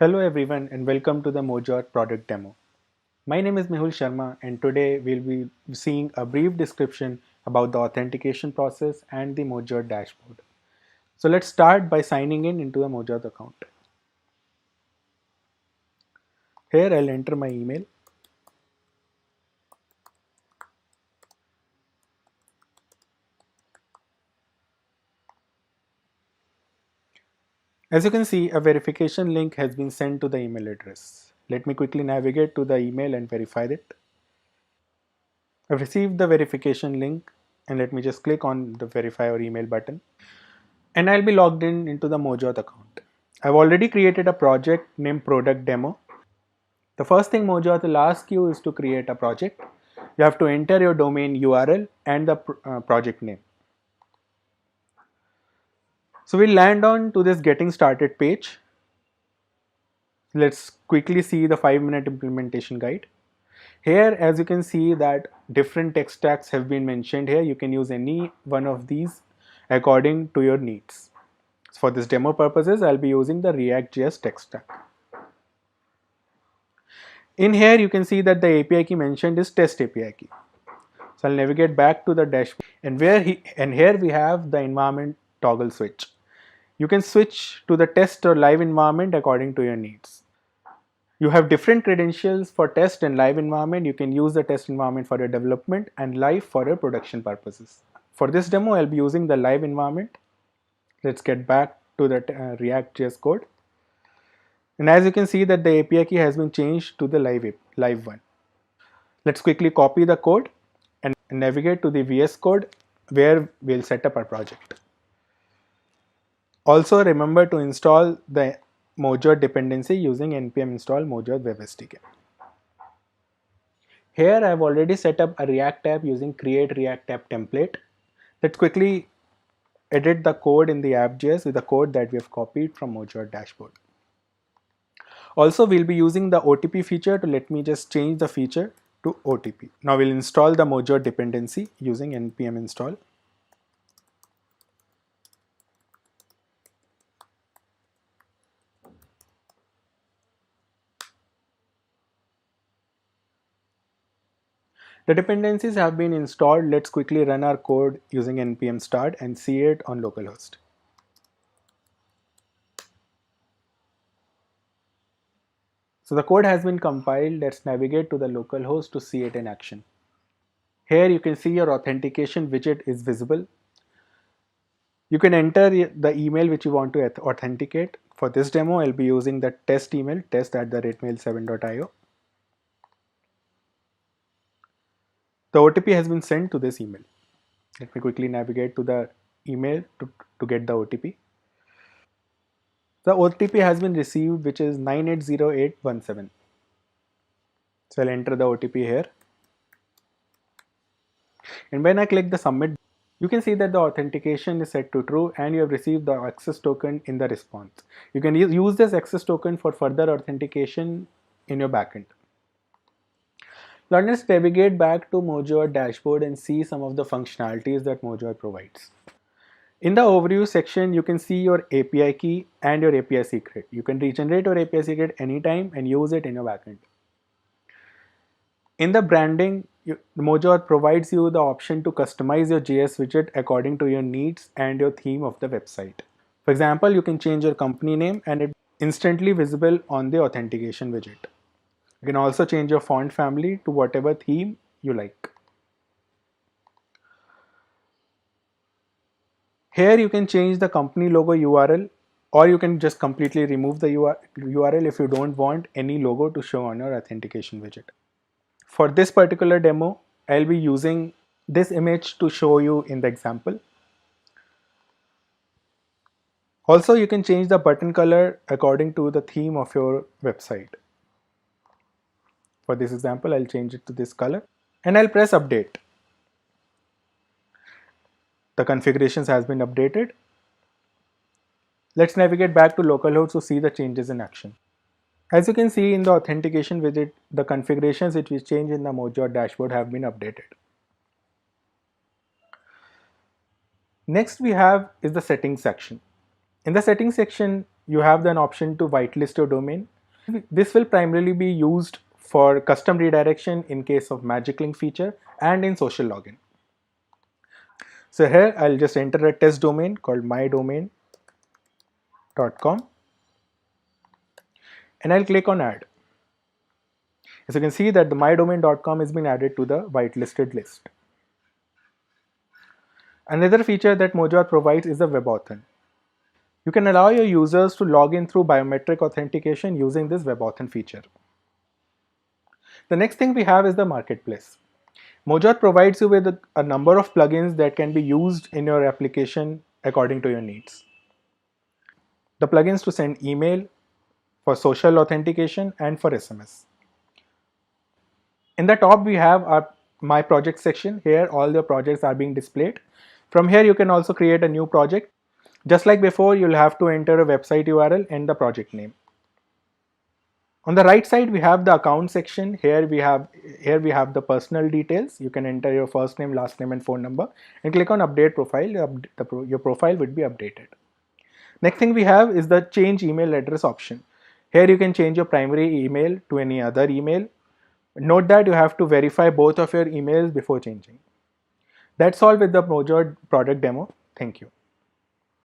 Hello everyone and welcome to the MojoAuth product demo. My name is Mehul Sharma and today we'll be seeing a brief description about the authentication process and the MojoAuth dashboard. So let's start by signing in into the MojoAuth account. Here I'll enter my email. As you can see, a verification link has been sent to the email address. Let me quickly navigate to the email and verify it. I've received the verification link and let me just click on the verify or email button. And I'll be logged in into the MojoAuth account. I've already created a project named product demo. The first thing MojoAuth will ask you is to create a project. You have to enter your domain URL and the project name. So we'll land on to this getting started page. Let's quickly see the 5-minute implementation guide. Here, as you can see that different tech stacks have been mentioned here. You can use any one of these according to your needs. For this demo purposes, I'll be using the React.js tech stack. In here, you can see that the API key mentioned is test API key. So I'll navigate back to the dashboard and here we have the environment toggle switch. You can switch to the test or live environment according to your needs. You have different credentials for test and live environment. You can use the test environment for your development and live for your production purposes. For this demo, I'll be using the live environment. Let's get back to the React.js code. And as you can see that the API key has been changed to the live one. Let's quickly copy the code and navigate to the VS Code where we'll set up our project. Also remember to install the Mojo dependency using npm install Mojo web SDK. Here I've already set up a React app using create React app template. Let's quickly edit the code in the app.js with the code that we have copied from Mojo dashboard. Also, we'll be using the OTP feature to let me just change the feature to OTP. Now we'll install the Mojo dependency using npm install. The dependencies have been installed. Let's quickly run our code using npm start and see it on localhost. So the code has been compiled. Let's navigate to the localhost to see it in action. Here you can see your authentication widget is visible. You can enter the email which you want to authenticate. For this demo, I'll be using the test email, test@mail7.io. The OTP has been sent to this email. Let me quickly navigate to the email to get the OTP. The OTP has been received, which is 980817. So I'll enter the OTP here. And when I click the submit, you can see that the authentication is set to true and you have received the access token in the response. You can use this access token for further authentication in your backend. Now let's navigate back to Mojo dashboard and see some of the functionalities that Mojo provides. In the overview section, you can see your API key and your API secret. You can regenerate your API secret anytime and use it in your backend. In the branding, Mojo provides you the option to customize your JS widget according to your needs and your theme of the website. For example, you can change your company name and it's instantly visible on the authentication widget. You can also change your font family to whatever theme you like. Here you can change the company logo URL, or you can just completely remove the URL if you don't want any logo to show on your authentication widget. For this particular demo, I'll be using this image to show you in the example. Also, you can change the button color according to the theme of your website. For this example, I'll change it to this color and I'll press update. The configurations has been updated. Let's navigate back to localhost to see the changes in action. As you can see in the authentication widget, the configurations which we changed in the Mojo dashboard have been updated. Next we have is the settings section. In the settings section, you have an option to whitelist your domain. This will primarily be used for custom redirection in case of magic link feature and in social login. So here I'll just enter a test domain called mydomain.com and I'll click on add. As you can see that the mydomain.com has been added to the whitelisted list. Another feature that MojoAuth provides is the WebAuthn. You can allow your users to log in through biometric authentication using this WebAuthn feature. The next thing we have is the marketplace. MojoAuth provides you with a number of plugins that can be used in your application according to your needs. The plugins to send email, for social authentication, and for SMS. In the top we have our My Project section. Here all your projects are being displayed. From here you can also create a new project. Just like before, you'll have to enter a website URL and the project name. On the right side we have the account section. Here we have the personal details. You can enter your first name, last name and phone number and click on update profile. Your profile would be updated. Next thing we have is the change email address option. Here you can change your primary email to any other email. Note that you have to verify both of your emails before changing. That's all with the Mojo product demo. Thank you.